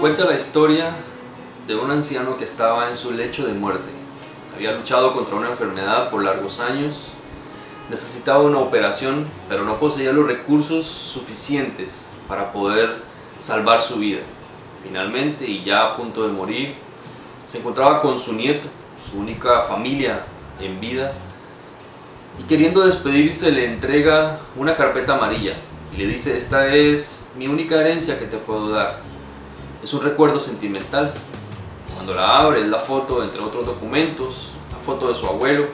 Cuenta la historia de un anciano que estaba en su lecho de muerte. Había luchado contra una enfermedad por largos años, necesitaba una operación, pero no poseía los recursos suficientes para poder salvar su vida. Finalmente, y ya a punto de morir, se encontraba con su nieto, su única familia en vida, y queriendo despedirse le entrega una carpeta amarilla y le dice: esta es mi única herencia que te puedo dar. Es un recuerdo sentimental. Cuando la abre, es la foto, entre otros documentos, la foto de su abuelo,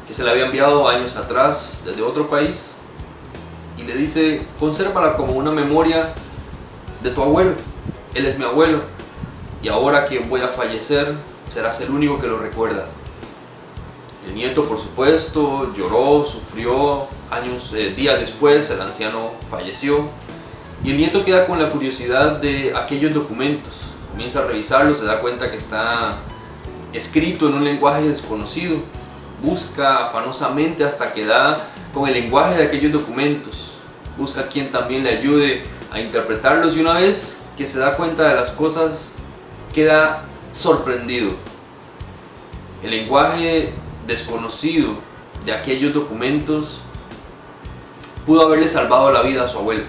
que se le había enviado años atrás desde otro país, y le dice: consérvala como una memoria de tu abuelo. Él es mi abuelo, y ahora que voy a fallecer, serás el único que lo recuerda. El nieto, por supuesto, lloró, sufrió. Días después, el anciano falleció, y el nieto queda con la curiosidad de aquellos documentos. Comienza a revisarlos, se da cuenta que está escrito en un lenguaje desconocido. Busca afanosamente hasta que da con el lenguaje de aquellos documentos. Busca a quien también le ayude a interpretarlos, y una vez que se da cuenta de las cosas, queda sorprendido. El lenguaje desconocido de aquellos documentos pudo haberle salvado la vida a su abuelo.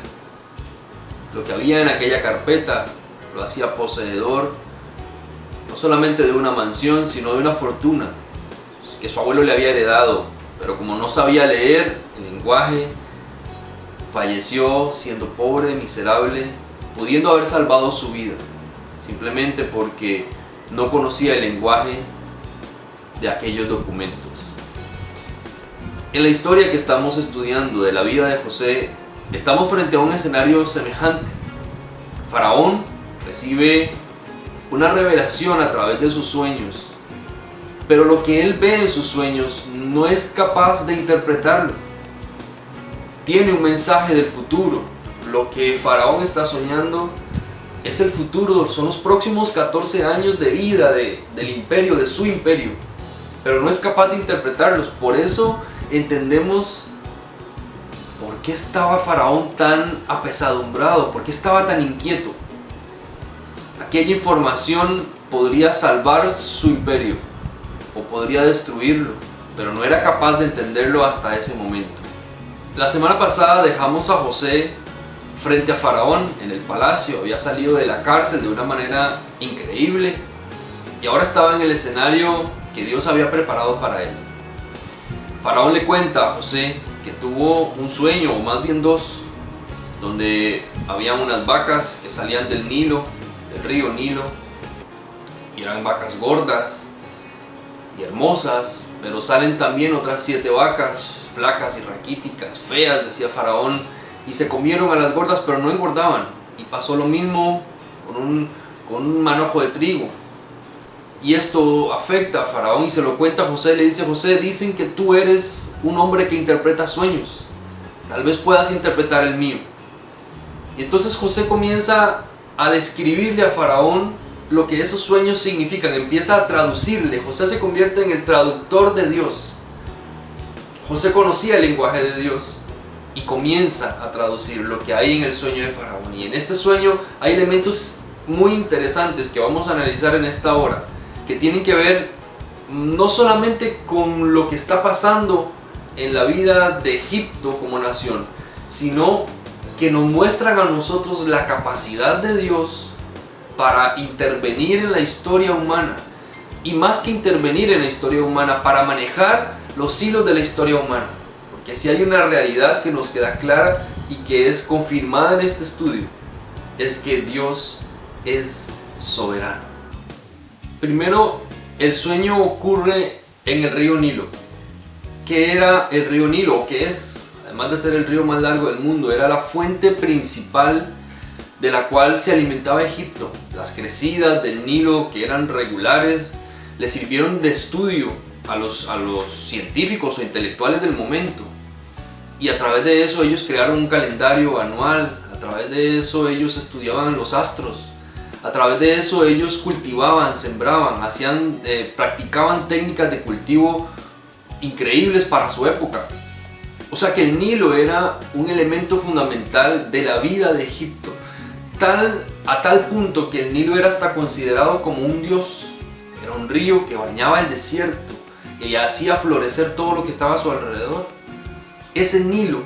Lo que había en aquella carpeta lo hacía poseedor no solamente de una mansión, sino de una fortuna que su abuelo le había heredado, pero como no sabía leer el lenguaje, falleció siendo pobre, miserable, pudiendo haber salvado su vida, simplemente porque no conocía el lenguaje de aquellos documentos. En la historia que estamos estudiando de la vida de José, estamos frente a un escenario semejante. Faraón recibe una revelación a través de sus sueños, pero lo que él ve en sus sueños no es capaz de interpretarlo. Tiene un mensaje del futuro. Lo que Faraón está soñando es el futuro, son los próximos 14 años de vida del imperio, de su imperio, pero no es capaz de interpretarlos. Por eso entendemos por qué estaba Faraón tan apesadumbrado, por qué estaba tan inquieto. Aquella información podría salvar su imperio o podría destruirlo, pero no era capaz de entenderlo hasta ese momento. La semana pasada dejamos a José frente a Faraón en el palacio. Había salido de la cárcel de una manera increíble y ahora estaba en el escenario que Dios había preparado para él. Faraón le cuenta a José que tuvo un sueño, o más bien dos, donde había unas vacas que salían del Nilo, del río Nilo, y eran vacas gordas y hermosas, pero salen también otras 7 vacas flacas y raquíticas, feas, decía Faraón, y se comieron a las gordas, pero no engordaban. Y pasó lo mismo con un manojo de trigo. Y esto afecta a Faraón y se lo cuenta a José. Le dice: José, dicen que tú eres un hombre que interpreta sueños, tal vez puedas interpretar el mío. Y entonces José comienza a describirle a Faraón lo que esos sueños significan, empieza a traducirle. José se convierte en el traductor de Dios. José conocía el lenguaje de Dios y comienza a traducir lo que hay en el sueño de Faraón. Y en este sueño hay elementos muy interesantes que vamos a analizar en esta hora, que tienen que ver no solamente con lo que está pasando en la vida de Egipto como nación, sino que nos muestran a nosotros la capacidad de Dios para intervenir en la historia humana, y más que intervenir en la historia humana, para manejar los hilos de la historia humana. Porque si hay una realidad que nos queda clara y que es confirmada en este estudio, es que Dios es soberano. Primero, el sueño ocurre en el río Nilo. ¿Qué era el río Nilo? ¿Qué es? Además de ser el río más largo del mundo, era la fuente principal de la cual se alimentaba Egipto. Las crecidas del Nilo, que eran regulares, le sirvieron de estudio a los científicos o intelectuales del momento. Y a través de eso ellos crearon un calendario anual. A través de eso ellos estudiaban los astros. A través de eso ellos cultivaban, sembraban, practicaban técnicas de cultivo increíbles para su época. O sea que el Nilo era un elemento fundamental de la vida de Egipto. a tal punto que el Nilo era hasta considerado como un dios. Era un río que bañaba el desierto y hacía florecer todo lo que estaba a su alrededor. Ese Nilo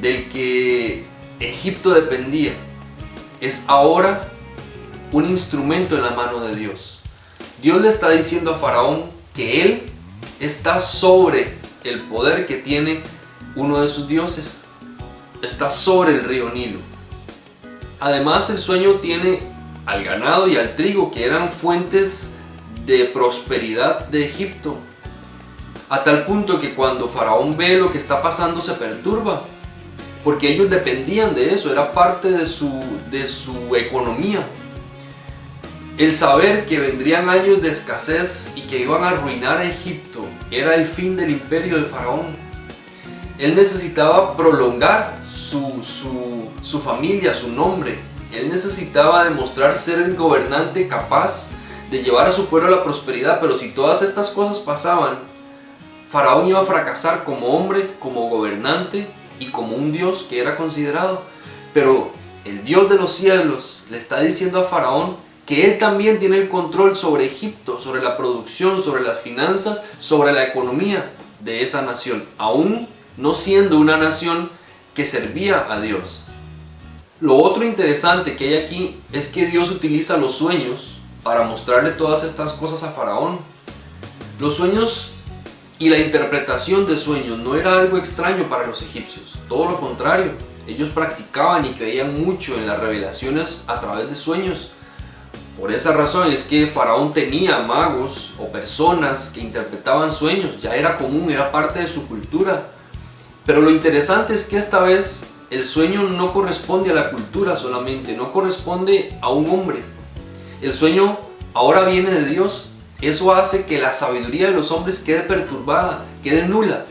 del que Egipto dependía es ahora un instrumento en la mano de Dios. Dios le está diciendo a Faraón que él está sobre el poder que tiene uno de sus dioses. Está sobre el río Nilo. Además, el sueño tiene al ganado y al trigo, que eran fuentes de prosperidad de Egipto, a tal punto que cuando Faraón ve lo que está pasando se perturba, porque ellos dependían de eso, era parte de su economía. El saber que vendrían años de escasez y que iban a arruinar a Egipto era el fin del imperio de Faraón. Él necesitaba prolongar su familia, su nombre. Él necesitaba demostrar ser el gobernante capaz de llevar a su pueblo a la prosperidad, pero si todas estas cosas pasaban, Faraón iba a fracasar como hombre, como gobernante y como un dios que era considerado. Pero el Dios de los cielos le está diciendo a Faraón que él también tiene el control sobre Egipto, sobre la producción, sobre las finanzas, sobre la economía de esa nación, aún no siendo una nación que servía a Dios. Lo otro interesante que hay aquí es que Dios utiliza los sueños para mostrarle todas estas cosas a Faraón. Los sueños y la interpretación de sueños no era algo extraño para los egipcios, todo lo contrario, ellos practicaban y creían mucho en las revelaciones a través de sueños. Por esa razón es que Faraón tenía magos o personas que interpretaban sueños, ya era común, era parte de su cultura. Pero lo interesante es que esta vez el sueño no corresponde a la cultura solamente, no corresponde a un hombre. El sueño ahora viene de Dios. Eso hace que la sabiduría de los hombres quede perturbada, quede nula.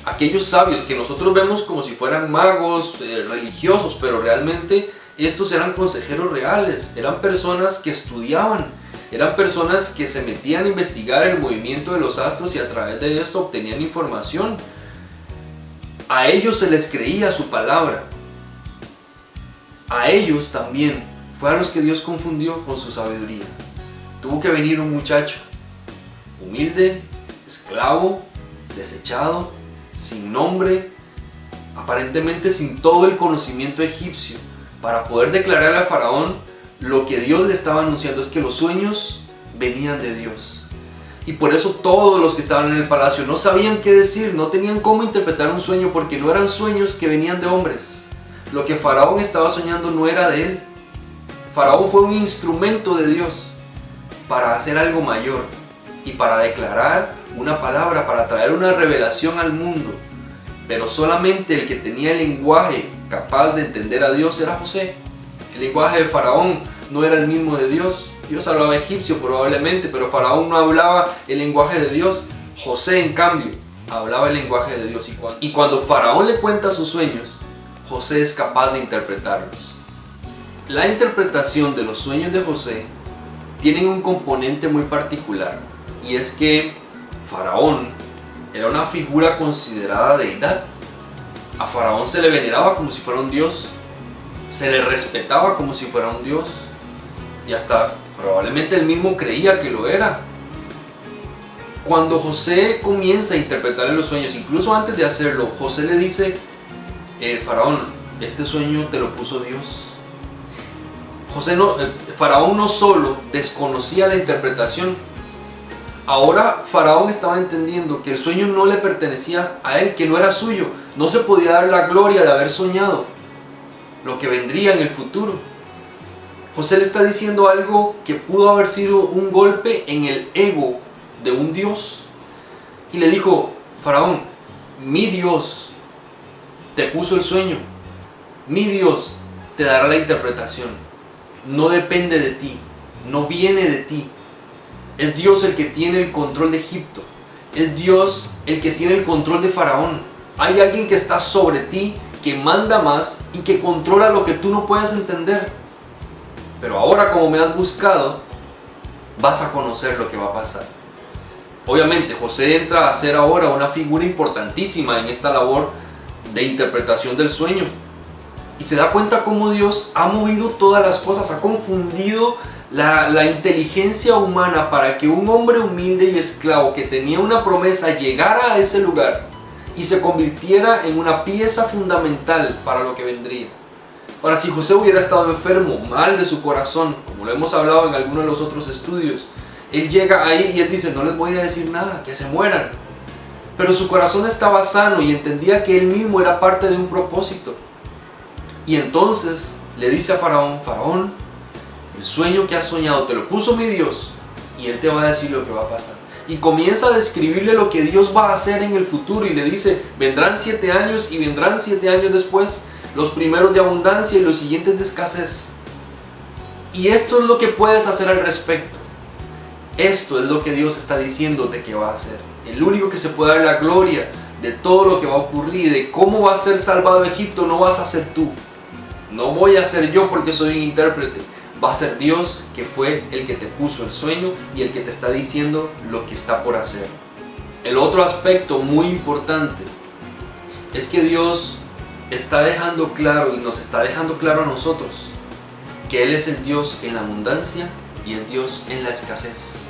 Aquellos sabios que nosotros vemos como si fueran magos, religiosos, pero realmente estos eran consejeros reales, eran personas que estudiaban, eran personas que se metían a investigar el movimiento de los astros y a través de esto obtenían información. A ellos se les creía su palabra. A ellos también fue a los que Dios confundió con su sabiduría. Tuvo que venir un muchacho humilde, esclavo, desechado, sin nombre, aparentemente sin todo el conocimiento egipcio, para poder declararle a Faraón lo que Dios le estaba anunciando, es que los sueños venían de Dios. Y por eso todos los que estaban en el palacio no sabían qué decir, no tenían cómo interpretar un sueño, porque no eran sueños que venían de hombres. Lo que Faraón estaba soñando no era de él. Faraón fue un instrumento de Dios para hacer algo mayor y para declarar una palabra, para traer una revelación al mundo. Pero solamente el que tenía el lenguaje capaz de entender a Dios era José. El lenguaje de Faraón no era el mismo de Dios. Dios hablaba egipcio probablemente, pero Faraón no hablaba el lenguaje de Dios. José, en cambio, hablaba el lenguaje de Dios. Y cuando Faraón le cuenta sus sueños, José es capaz de interpretarlos. La interpretación de los sueños de José tienen un componente muy particular, y es que Faraón era una figura considerada deidad. A Faraón se le veneraba como si fuera un dios, se le respetaba como si fuera un dios, y hasta probablemente él mismo creía que lo era. Cuando José comienza a interpretarle los sueños, incluso antes de hacerlo, José le dice: Faraón, este sueño te lo puso Dios. Faraón no solo desconocía la interpretación, ahora Faraón estaba entendiendo que el sueño no le pertenecía a él, que no era suyo. No se podía dar la gloria de haber soñado lo que vendría en el futuro. José le está diciendo algo que pudo haber sido un golpe en el ego de un Dios. Y le dijo: Faraón, mi Dios te puso el sueño, mi Dios te dará la interpretación. No depende de ti, no viene de ti. Es Dios el que tiene el control de Egipto. Es Dios el que tiene el control de Faraón. Hay alguien que está sobre ti, que manda más y que controla lo que tú no puedes entender. Pero ahora, como me has buscado, vas a conocer lo que va a pasar. Obviamente José entra a ser ahora una figura importantísima en esta labor de interpretación del sueño. Y se da cuenta cómo Dios ha movido todas las cosas, ha confundido la inteligencia humana para que un hombre humilde y esclavo que tenía una promesa llegara a ese lugar y se convirtiera en una pieza fundamental para lo que vendría. Ahora, si José hubiera estado enfermo, mal de su corazón, como lo hemos hablado en algunos de los otros estudios, él llega ahí y él dice, no les voy a decir nada, que se mueran. Pero su corazón estaba sano y entendía que él mismo era parte de un propósito. Y entonces le dice a Faraón, Faraón, el sueño que has soñado te lo puso mi Dios y él te va a decir lo que va a pasar. Y comienza a describirle lo que Dios va a hacer en el futuro y le dice, vendrán 7 años y vendrán 7 años después, los primeros de abundancia y los siguientes de escasez. Y esto es lo que puedes hacer al respecto. Esto es lo que Dios está diciéndote que va a hacer. El único que se puede dar la gloria de todo lo que va a ocurrir, de cómo va a ser salvado Egipto, no vas a ser tú. No voy a ser yo porque soy un intérprete. Va a ser Dios, que fue el que te puso el sueño y el que te está diciendo lo que está por hacer. El otro aspecto muy importante es que Dios está dejando claro y nos está dejando claro a nosotros que Él es el Dios en la abundancia y el Dios en la escasez.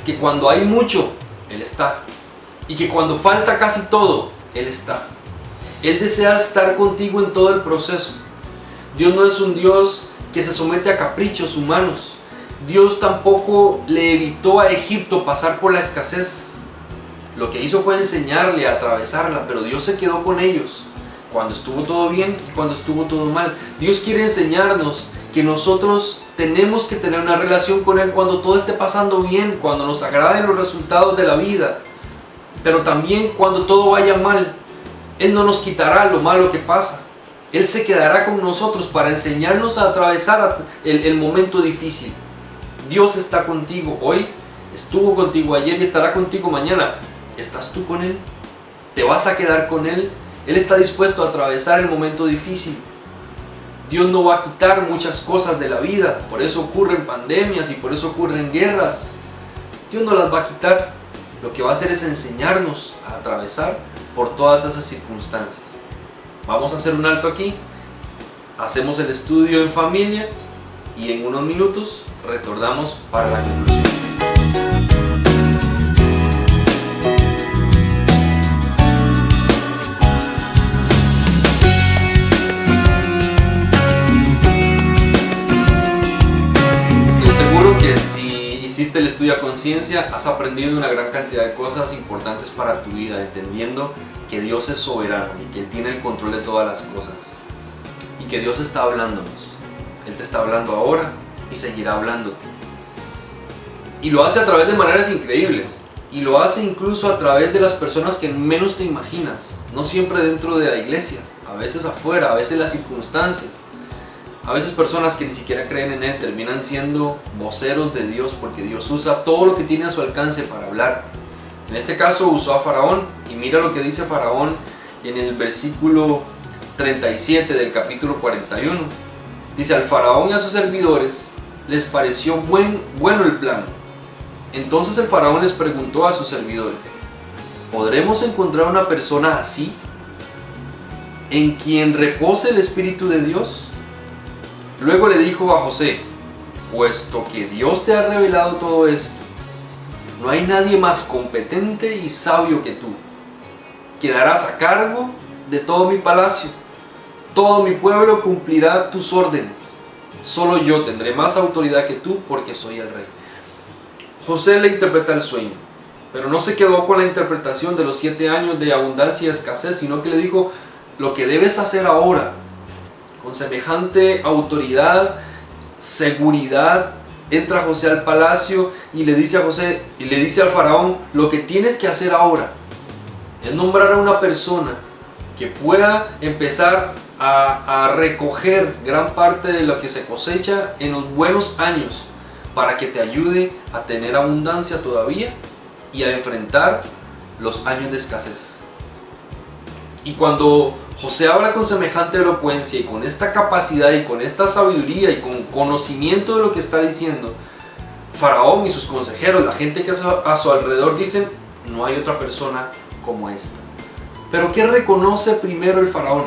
Que cuando hay mucho, Él está. Y que cuando falta casi todo, Él está. Él desea estar contigo en todo el proceso. Dios no es un Dios que se somete a caprichos humanos. Dios tampoco le evitó a Egipto pasar por la escasez. Lo que hizo fue enseñarle a atravesarla, pero Dios se quedó con ellos cuando estuvo todo bien y cuando estuvo todo mal. Dios quiere enseñarnos que nosotros tenemos que tener una relación con Él cuando todo esté pasando bien, cuando nos agraden los resultados de la vida, pero también cuando todo vaya mal. Él no nos quitará lo malo que pasa. Él se quedará con nosotros para enseñarnos a atravesar el momento difícil. Dios está contigo hoy, estuvo contigo ayer y estará contigo mañana. ¿Estás tú con Él? ¿Te vas a quedar con Él? Él está dispuesto a atravesar el momento difícil. Dios no va a quitar muchas cosas de la vida, por eso ocurren pandemias y por eso ocurren guerras. Dios no las va a quitar. Lo que va a hacer es enseñarnos a atravesar por todas esas circunstancias. Vamos a hacer un alto aquí, hacemos el estudio en familia y en unos minutos retornamos para la conclusión. Que si hiciste el estudio a conciencia, has aprendido una gran cantidad de cosas importantes para tu vida, entendiendo que Dios es soberano y que Él tiene el control de todas las cosas y que Dios está hablándonos. Él te está hablando ahora y seguirá hablándote, y lo hace a través de maneras increíbles, y lo hace incluso a través de las personas que menos te imaginas, no siempre dentro de la iglesia, a veces afuera, a veces las circunstancias. A veces personas que ni siquiera creen en Él terminan siendo voceros de Dios, porque Dios usa todo lo que tiene a su alcance para hablarte. En este caso usó a Faraón, y mira lo que dice Faraón en el versículo 37 del capítulo 41. Dice, al Faraón y a sus servidores les pareció bueno el plan. Entonces el Faraón les preguntó a sus servidores, ¿podremos encontrar una persona así, en quien repose el Espíritu de Dios? Luego le dijo a José, puesto que Dios te ha revelado todo esto, no hay nadie más competente y sabio que tú. Quedarás a cargo de todo mi palacio. Todo mi pueblo cumplirá tus órdenes. Solo yo tendré más autoridad que tú porque soy el rey. José le interpreta el sueño, pero no se quedó con la interpretación de los 7 años de abundancia y escasez, sino que le dijo lo que debes hacer ahora. Con semejante autoridad, seguridad, entra José al palacio y le dice al faraón, lo que tienes que hacer ahora es nombrar a una persona que pueda empezar a recoger gran parte de lo que se cosecha en los buenos años, para que te ayude a tener abundancia todavía y a enfrentar los años de escasez. Y cuando José habla con semejante elocuencia y con esta capacidad y con esta sabiduría y con conocimiento de lo que está diciendo, Faraón y sus consejeros, la gente que está a su alrededor, dicen, no hay otra persona como esta. Pero ¿qué reconoce primero el Faraón?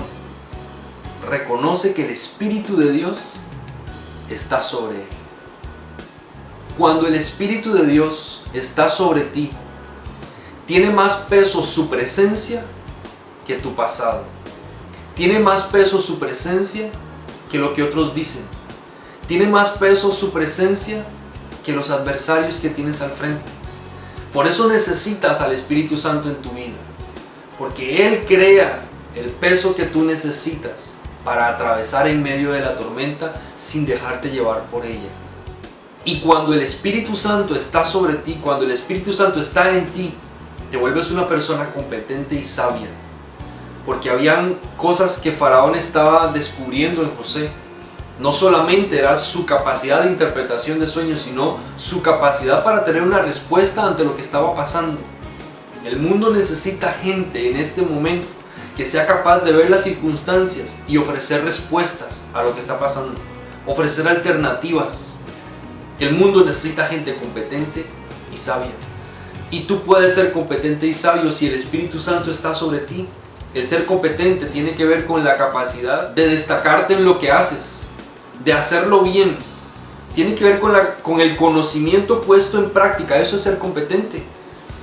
reconoce que el Espíritu de Dios está sobre él. Cuando el Espíritu de Dios está sobre ti, tiene más peso su presencia que tu pasado. Tiene más peso su presencia que lo que otros dicen. Tiene más peso su presencia que los adversarios que tienes al frente. Por eso necesitas al Espíritu Santo en tu vida, porque Él crea el peso que tú necesitas para atravesar en medio de la tormenta sin dejarte llevar por ella. Y cuando el Espíritu Santo está sobre ti, cuando el Espíritu Santo está en ti, te vuelves una persona competente y sabia. Porque habían cosas que Faraón estaba descubriendo en José. No solamente era su capacidad de interpretación de sueños, sino su capacidad para tener una respuesta ante lo que estaba pasando. El mundo necesita gente en este momento que sea capaz de ver las circunstancias y ofrecer respuestas a lo que está pasando, ofrecer alternativas. El mundo necesita gente competente y sabia. Y tú puedes ser competente y sabio si el Espíritu Santo está sobre ti. El ser competente tiene que ver con la capacidad de destacarte en lo que haces, de hacerlo bien. Tiene que ver con el conocimiento puesto en práctica. Eso es ser competente.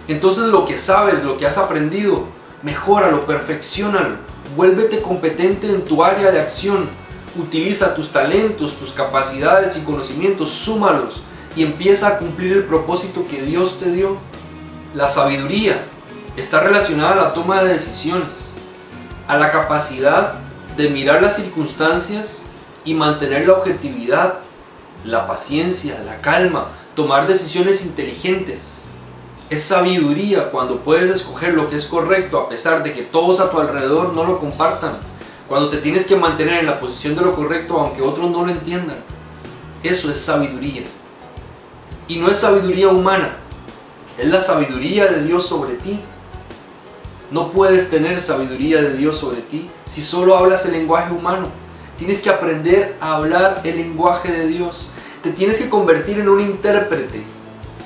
Entonces lo que sabes, lo que has aprendido, mejóralo, perfecciónalo. Vuélvete competente en tu área de acción. Utiliza tus talentos, tus capacidades y conocimientos, súmalos y empieza a cumplir el propósito que Dios te dio. La sabiduría está relacionada a la toma de decisiones, a la capacidad de mirar las circunstancias y mantener la objetividad, la paciencia, la calma, tomar decisiones inteligentes. Es sabiduría cuando puedes escoger lo que es correcto a pesar de que todos a tu alrededor no lo compartan. Cuando te tienes que mantener en la posición de lo correcto aunque otros no lo entiendan. Eso es sabiduría. Y no es sabiduría humana, es la sabiduría de Dios sobre ti. No puedes tener sabiduría de Dios sobre ti si solo hablas el lenguaje humano. Tienes que aprender a hablar el lenguaje de Dios. Te tienes que convertir en un intérprete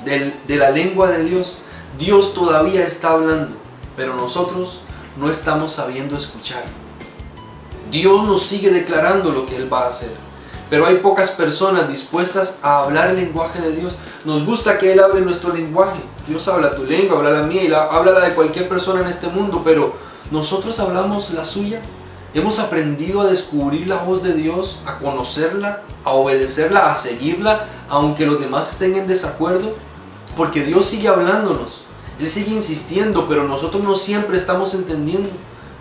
de la lengua de Dios. Dios todavía está hablando, pero nosotros no estamos sabiendo escuchar. Dios nos sigue declarando lo que Él va a hacer, pero hay pocas personas dispuestas a hablar el lenguaje de Dios. Nos gusta que Él hable nuestro lenguaje. Dios habla tu lengua, habla la mía y habla la de cualquier persona en este mundo, pero nosotros hablamos la suya. Hemos aprendido a descubrir la voz de Dios, a conocerla, a obedecerla, a seguirla, aunque los demás estén en desacuerdo, porque Dios sigue hablándonos. Él sigue insistiendo, pero nosotros no siempre estamos entendiendo.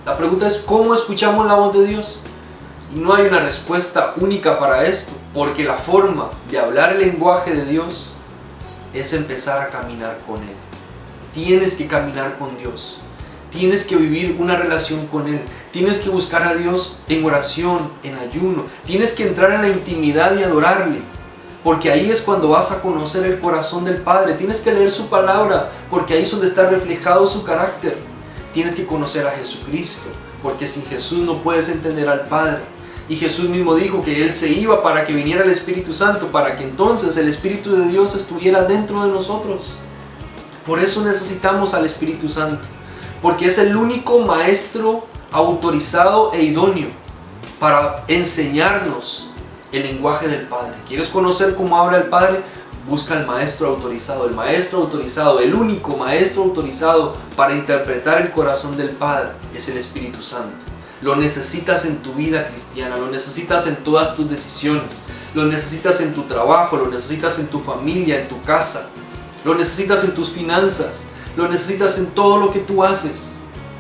La pregunta es, ¿cómo escuchamos la voz de Dios? Y no hay una respuesta única para esto, porque la forma de hablar el lenguaje de Dios es empezar a caminar con Él. Tienes que caminar con Dios. Tienes que vivir una relación con Él. Tienes que buscar a Dios en oración, en ayuno. Tienes que entrar en la intimidad y adorarle, porque ahí es cuando vas a conocer el corazón del Padre. Tienes que leer su palabra, porque ahí es donde está reflejado su carácter. Tienes que conocer a Jesucristo, porque sin Jesús no puedes entender al Padre. Y Jesús mismo dijo que Él se iba para que viniera el Espíritu Santo, para que entonces el Espíritu de Dios estuviera dentro de nosotros. Por eso necesitamos al Espíritu Santo, porque es el único maestro autorizado e idóneo para enseñarnos el lenguaje del Padre. ¿Quieres conocer cómo habla el Padre? Busca al maestro autorizado. El maestro autorizado, el único maestro autorizado para interpretar el corazón del Padre es el Espíritu Santo. Lo necesitas en tu vida cristiana, lo necesitas en todas tus decisiones, lo necesitas en tu trabajo, lo necesitas en tu familia, en tu casa, lo necesitas en tus finanzas, lo necesitas en todo lo que tú haces.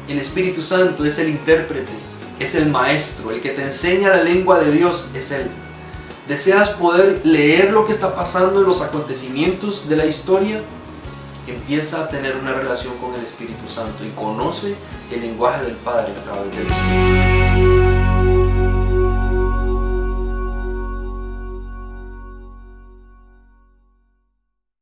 El Espíritu Santo es el intérprete, es el maestro, el que te enseña la lengua de Dios es Él. ¿Deseas poder leer lo que está pasando en los acontecimientos de la historia? Empieza a tener una relación con el Espíritu Santo y conoce el lenguaje del Padre a través de Él.